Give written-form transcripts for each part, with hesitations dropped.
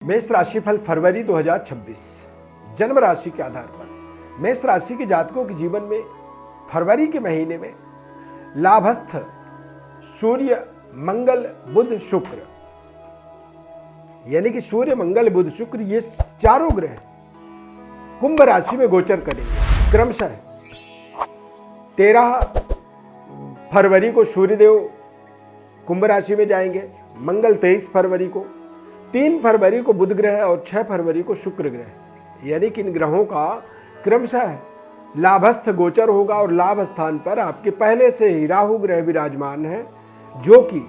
मेष राशिफल फरवरी 2026 जन्म राशि के आधार पर मेष राशि के जातकों के जीवन में फरवरी के महीने में लाभस्थ सूर्य मंगल बुध शुक्र, यानी कि सूर्य मंगल बुध शुक्र, ये चारों ग्रह कुंभ राशि में गोचर करेंगे। क्रमशः 13 फरवरी को सूर्यदेव कुंभ राशि में जाएंगे, मंगल 23 फरवरी को, 3 फरवरी को बुध ग्रह और 6 फरवरी को शुक्र ग्रह, यानी कि इन ग्रहों का क्रमशः लाभस्थ गोचर होगा। और लाभ स्थान पर आपके पहले से ही राहु ग्रह विराजमान है, जो कि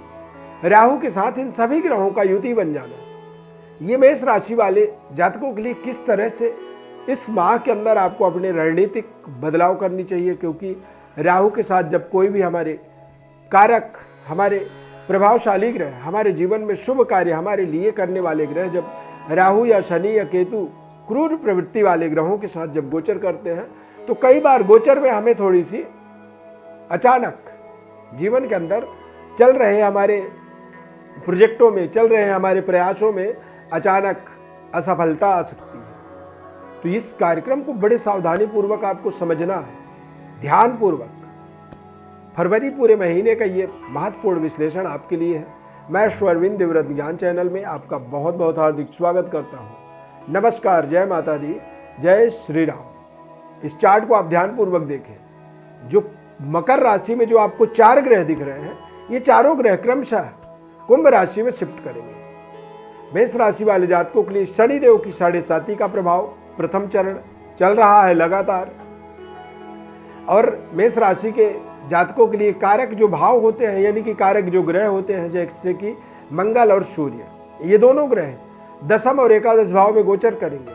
राहु के साथ इन सभी ग्रहों का युति बन जाना। ये मेष राशि वाले जातकों के लिए किस तरह से इस माह के अंदर आपको अपने रणनीतिक बदलाव करनी चाहिए, क्योंकि राहु के साथ जब कोई भी हमारे कारक, हमारे प्रभावशाली ग्रह, हमारे जीवन में शुभ कार्य हमारे लिए करने वाले ग्रह, जब राहु या शनि या केतु क्रूर प्रवृत्ति वाले ग्रहों के साथ जब गोचर करते हैं, तो कई बार गोचर में हमें थोड़ी सी अचानक जीवन के अंदर चल रहे हमारे प्रोजेक्टों में, चल रहे हमारे प्रयासों में अचानक असफलता आ सकती है। तो इस कार्यक्रम को बड़े सावधानी पूर्वक आपको समझना है, ध्यान पूर्वक। फरवरी पूरे महीने का ये महत्वपूर्ण विश्लेषण आपके लिए है। मैं अरविंद देवव्रत ज्ञान चैनल में आपका बहुत बहुत हार्दिक स्वागत करता हूँ। नमस्कार, जय माता दी, जय श्री राम। इस चार्ट को आप ध्यान पूर्वक देखें। जो मकर राशि में जो आपको 4 ग्रह दिख रहे हैं, ये चारों ग्रह क्रमशः कुंभ राशि में शिफ्ट करेंगे। मेष राशि वाले जातकों के लिए शनिदेव की 7.5 का प्रभाव प्रथम चरण चल रहा है लगातार। और मेष राशि के जातकों के लिए कारक जो भाव होते हैं, यानी कि कारक जो ग्रह होते हैं, जैसे कि मंगल और सूर्य, ये दोनों ग्रह दशम और एकादश भाव में गोचर करेंगे।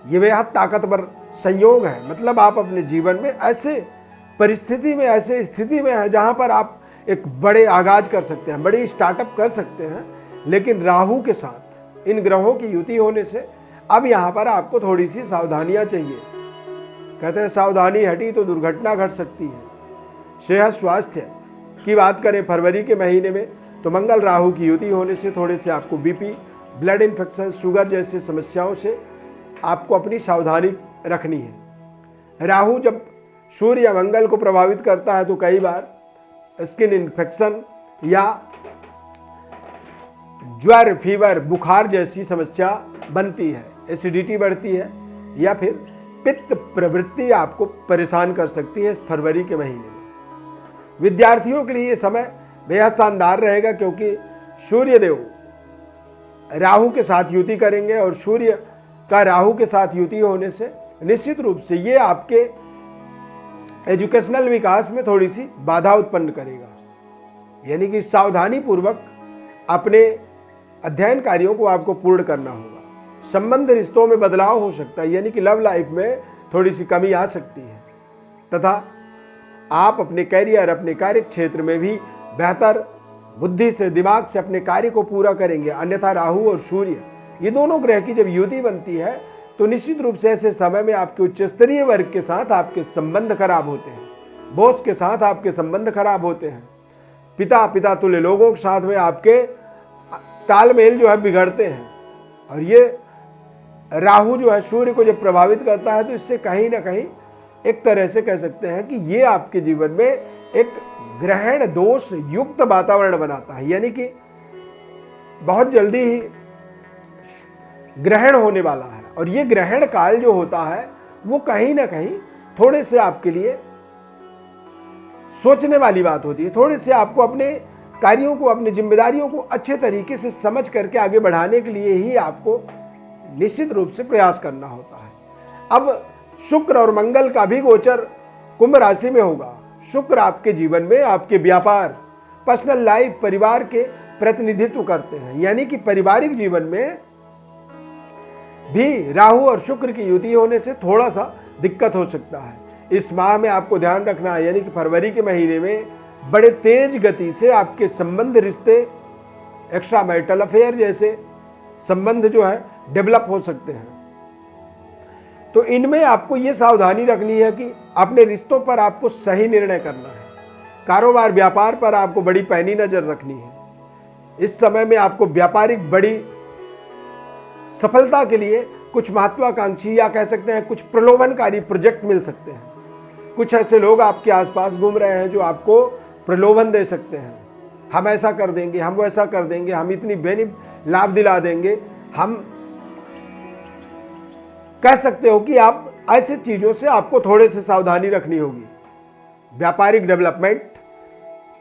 ये बेहद ताकतवर संयोग है। मतलब आप अपने जीवन में ऐसे परिस्थिति में, ऐसे स्थिति में हैं जहां पर आप एक बड़े आगाज कर सकते हैं, बड़ी स्टार्टअप कर सकते हैं। लेकिन राहु के साथ इन ग्रहों की युति होने से अब यहाँ पर आपको थोड़ी सी सावधानियां चाहिए। कहते हैं सावधानी हटी तो दुर्घटना घट सकती है। सेहत स्वास्थ्य की बात करें फरवरी के महीने में, तो मंगल राहु की युति होने से थोड़े से आपको बीपी, ब्लड इन्फेक्शन, शुगर जैसे समस्याओं से आपको अपनी सावधानी रखनी है। राहु जब सूर्य या मंगल को प्रभावित करता है तो कई बार स्किन इन्फेक्शन या ज्वर, फीवर, बुखार जैसी समस्या बनती है, एसिडिटी बढ़ती है, या फिर पित्त प्रवृत्ति आपको परेशान कर सकती है इस फरवरी के महीने में। विद्यार्थियों के लिए ये समय बेहद शानदार रहेगा, क्योंकि सूर्यदेव राहु के साथ युति करेंगे और सूर्य का राहु के साथ युति होने से निश्चित रूप से ये आपके एजुकेशनल विकास में थोड़ी सी बाधा उत्पन्न करेगा। यानी कि सावधानी पूर्वक अपने अध्ययन कार्यों को आपको पूर्ण करना होगा। संबंध रिश्तों में बदलाव हो सकता है, यानी कि लव लाइफ में थोड़ी सी कमी आ सकती है, तथा आप अपने कैरियर, अपने कार्य क्षेत्र में भी बेहतर बुद्धि से, दिमाग से अपने कार्य को पूरा करेंगे। अन्यथा राहु और सूर्य ये दोनों ग्रह की जब युति बनती है, तो निश्चित रूप से ऐसे समय में आपके उच्च स्तरीय वर्ग के साथ आपके संबंध खराब होते हैं, बॉस के साथ आपके संबंध खराब होते हैं, पिता तुल्य लोगों के साथ में आपके तालमेल जो है बिगड़ते हैं। और ये राहु जो है सूर्य को जब प्रभावित करता है, तो इससे कहीं ना कहीं एक तरह से कह सकते हैं कि ये आपके जीवन में एक ग्रहण दोष युक्त वातावरण बनाता है। यानी कि बहुत जल्दी ही ग्रहण होने वाला है, और ये ग्रहण काल जो होता है वो कहीं ना कहीं थोड़े से आपके लिए सोचने वाली बात होती है। थोड़े से आपको अपने कार्यों को, अपनी जिम्मेदारियों को अच्छे तरीके से समझ करके आगे बढ़ाने के लिए ही आपको निश्चित रूप से प्रयास करना होता है। अब शुक्र और मंगल का भी गोचर कुंभ राशि में होगा। शुक्र आपके जीवन में आपके व्यापार, पर्सनल लाइफ, परिवार के प्रतिनिधित्व करते हैं। यानी कि पारिवारिक जीवन में भी राहु और शुक्र की युति होने से थोड़ा सा दिक्कत हो सकता है। इस माह में आपको ध्यान रखना है, यानी कि फरवरी के महीने में बड़े तेज गति से आपके संबंध, रिश्ते, एक्स्ट्रा मैरिटल अफेयर जैसे संबंध जो है डेवलप हो सकते हैं। तो इनमें आपको ये सावधानी रखनी है कि अपने रिश्तों पर आपको सही निर्णय करना है। कारोबार, व्यापार पर आपको बड़ी पैनी नजर रखनी है। इस समय में आपको व्यापारिक बड़ी सफलता के लिए कुछ महत्वाकांक्षी या कह सकते हैं कुछ प्रलोभनकारी प्रोजेक्ट मिल सकते हैं। कुछ ऐसे लोग आपके आसपास घूम रहे हैं जो आपको प्रलोभन दे सकते हैं, हम ऐसा कर देंगे, हम वैसा कर देंगे, हम इतनी लाभ दिला देंगे। हम कह सकते हो कि आप ऐसे चीजों से आपको थोड़े से सावधानी रखनी होगी। व्यापारिक डेवलपमेंट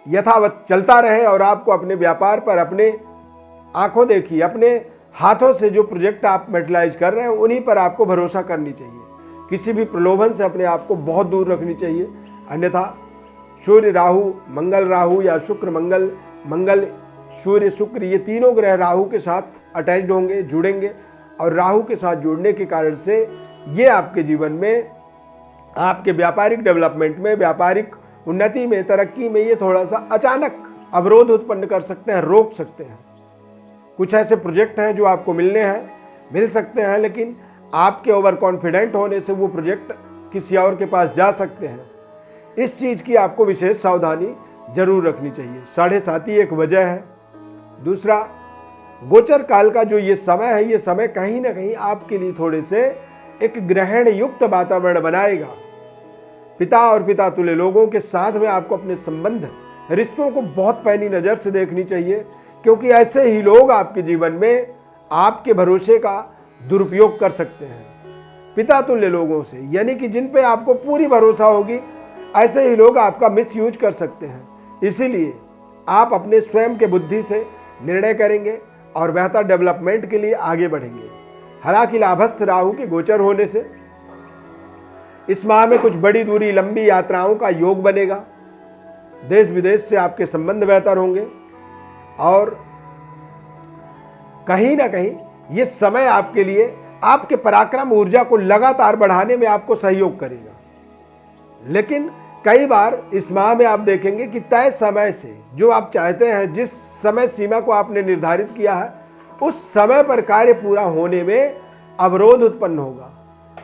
यथावत चलता रहे और आपको अपने व्यापार पर अपने आंखों देखी अपने हाथों से जो प्रोजेक्ट आप मेटलाइज कर रहे हैं उन्हीं पर आपको भरोसा करनी चाहिए। किसी भी प्रलोभन से अपने आप को बहुत दूर रखनी चाहिए, अन्यथा सूर्य राहु, मंगल राहु या शुक्र मंगल, मंगल सूर्य शुक्र, ये तीनों ग्रह राहु के साथ अटैच्ड होंगे, जुड़ेंगे और राहु के साथ जुड़ने के कारण से ये आपके जीवन में, आपके व्यापारिक डेवलपमेंट में, व्यापारिक उन्नति में, तरक्की में ये थोड़ा सा अचानक अवरोध उत्पन्न कर सकते हैं, रोक सकते हैं। कुछ ऐसे प्रोजेक्ट हैं जो आपको मिल सकते हैं, लेकिन आपके ओवर कॉन्फिडेंट होने से वो प्रोजेक्ट किसी और के पास जा सकते हैं। इस चीज़ की आपको विशेष सावधानी जरूर रखनी चाहिए। 7:30 एक वजह है। दूसरा, गोचर काल का जो ये समय है, ये समय कहीं ना कहीं आपके लिए थोड़े से एक ग्रहण युक्त वातावरण बनाएगा। पिता और पिता तुल्य लोगों के साथ में आपको अपने संबंध, रिश्तों को बहुत पैनी नज़र से देखनी चाहिए, क्योंकि ऐसे ही लोग आपके जीवन में आपके भरोसे का दुरुपयोग कर सकते हैं। पिता तुल्य लोगों से, यानी कि जिन पे आपको पूरी भरोसा होगी, ऐसे ही लोग आपका मिसयूज कर सकते हैं। इसीलिए आप अपने स्वयं के बुद्धि से निर्णय करेंगे और बेहतर डेवलपमेंट के लिए आगे बढ़ेंगे। हालांकि लाभस्थ राहु के गोचर होने से इस माह में कुछ बड़ी दूरी लंबी यात्राओं का योग बनेगा। देश विदेश से आपके संबंध बेहतर होंगे और कहीं ना कहीं ये समय आपके लिए आपके पराक्रम ऊर्जा को लगातार बढ़ाने में आपको सहयोग करेगा। लेकिन कई बार इस माह में आप देखेंगे कि तय समय से जो आप चाहते हैं, जिस समय सीमा को आपने निर्धारित किया है, उस समय पर कार्य पूरा होने में अवरोध उत्पन्न होगा।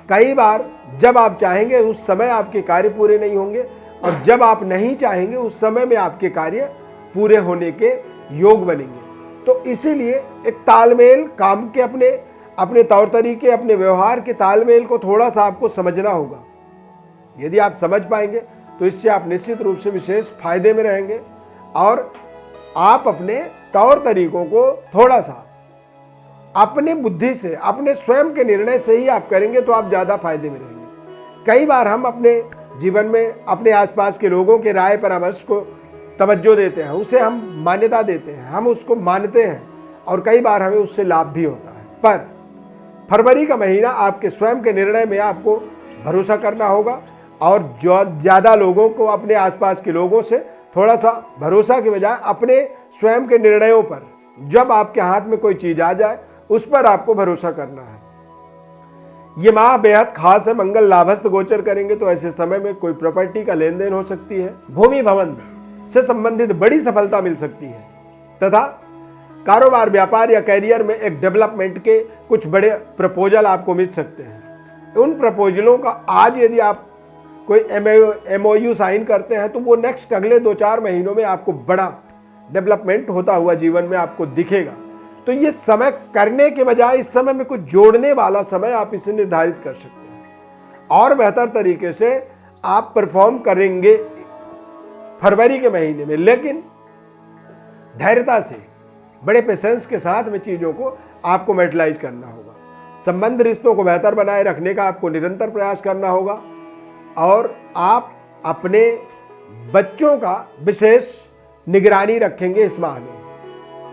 कई बार जब आप चाहेंगे उस समय आपके कार्य पूरे नहीं होंगे और जब आप नहीं चाहेंगे उस समय में आपके कार्य पूरे होने के योग बनेंगे। तो इसीलिए एक तालमेल, काम के अपने तौर तरीके, अपने व्यवहार के तालमेल को थोड़ा सा आपको समझना होगा। यदि आप समझ पाएंगे तो इससे आप निश्चित रूप से विशेष फायदे में रहेंगे और आप अपने तौर तरीकों को थोड़ा सा अपने बुद्धि से, अपने स्वयं के निर्णय से ही आप करेंगे तो आप ज़्यादा फायदे में रहेंगे। कई बार हम अपने जीवन में अपने आसपास के लोगों के राय परामर्श को तवज्जो देते हैं, उसे हम मान्यता देते हैं, हम उसको मानते हैं और कई बार हमें उससे लाभ भी होता है। पर फरवरी का महीना आपके स्वयं के निर्णय में आपको भरोसा करना होगा और जो ज़्यादा लोगों को, अपने आसपास के लोगों से थोड़ा सा भरोसा के बजाय अपने स्वयं के निर्णयों पर, जब आपके हाथ में कोई चीज़ आ जाए उस पर आपको भरोसा करना है। ये माह बेहद खास है। मंगल लाभस्थ गोचर करेंगे तो ऐसे समय में कोई प्रॉपर्टी का लेन देन हो सकती है, भूमि भवन से संबंधित बड़ी सफलता मिल सकती है तथा कारोबार, व्यापार या कैरियर में एक डेवलपमेंट के कुछ बड़े प्रपोजल आपको मिल सकते हैं। उन प्रपोजलों का आज यदि आप कोई MOU साइन करते हैं तो वो नेक्स्ट अगले 2-4 महीनों में आपको बड़ा डेवलपमेंट होता हुआ जीवन में आपको दिखेगा। तो ये समय करने के बजाय इस समय में कुछ जोड़ने वाला समय आप इसे निर्धारित कर सकते हैं और बेहतर तरीके से आप परफॉर्म करेंगे फरवरी के महीने में। लेकिन धैर्यता से, बड़े पेशेंस के साथ में चीज़ों को आपको मेटलाइज करना होगा। संबंध, रिश्तों को बेहतर बनाए रखने का आपको निरंतर प्रयास करना होगा और आप अपने बच्चों का विशेष निगरानी रखेंगे इस माह में,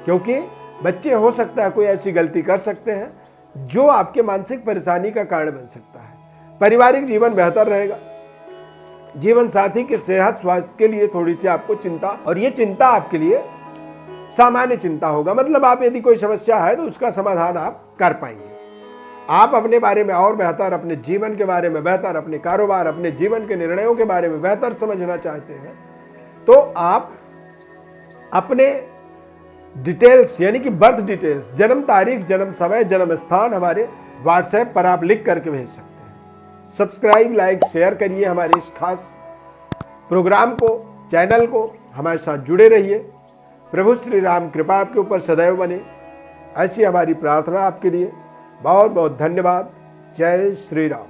क्योंकि बच्चे हो सकता है कोई ऐसी गलती कर सकते हैं जो आपके मानसिक परेशानी का कारण बन सकता है। पारिवारिक जीवन बेहतर रहेगा। जीवन साथी के सेहत स्वास्थ्य के लिए थोड़ी सी आपको चिंता, और ये चिंता आपके लिए सामान्य चिंता होगा, मतलब आप यदि कोई समस्या है तो उसका समाधान आप कर पाएंगे। आप अपने बारे में और बेहतर, अपने जीवन के बारे में बेहतर, अपने कारोबार, अपने जीवन के निर्णयों के बारे में बेहतर समझना चाहते हैं तो आप अपने डिटेल्स, यानी कि बर्थ डिटेल्स, जन्म तारीख, जन्म समय, जन्म स्थान हमारे WhatsApp पर आप लिख करके भेज सकते हैं। सब्सक्राइब, लाइक, शेयर करिए हमारे इस खास प्रोग्राम को, चैनल को। हमारे साथ जुड़े रहिए। प्रभु श्री राम कृपा आपके ऊपर सदैव बने, ऐसी हमारी प्रार्थना आपके लिए। बहुत बहुत धन्यवाद। जय श्री राम।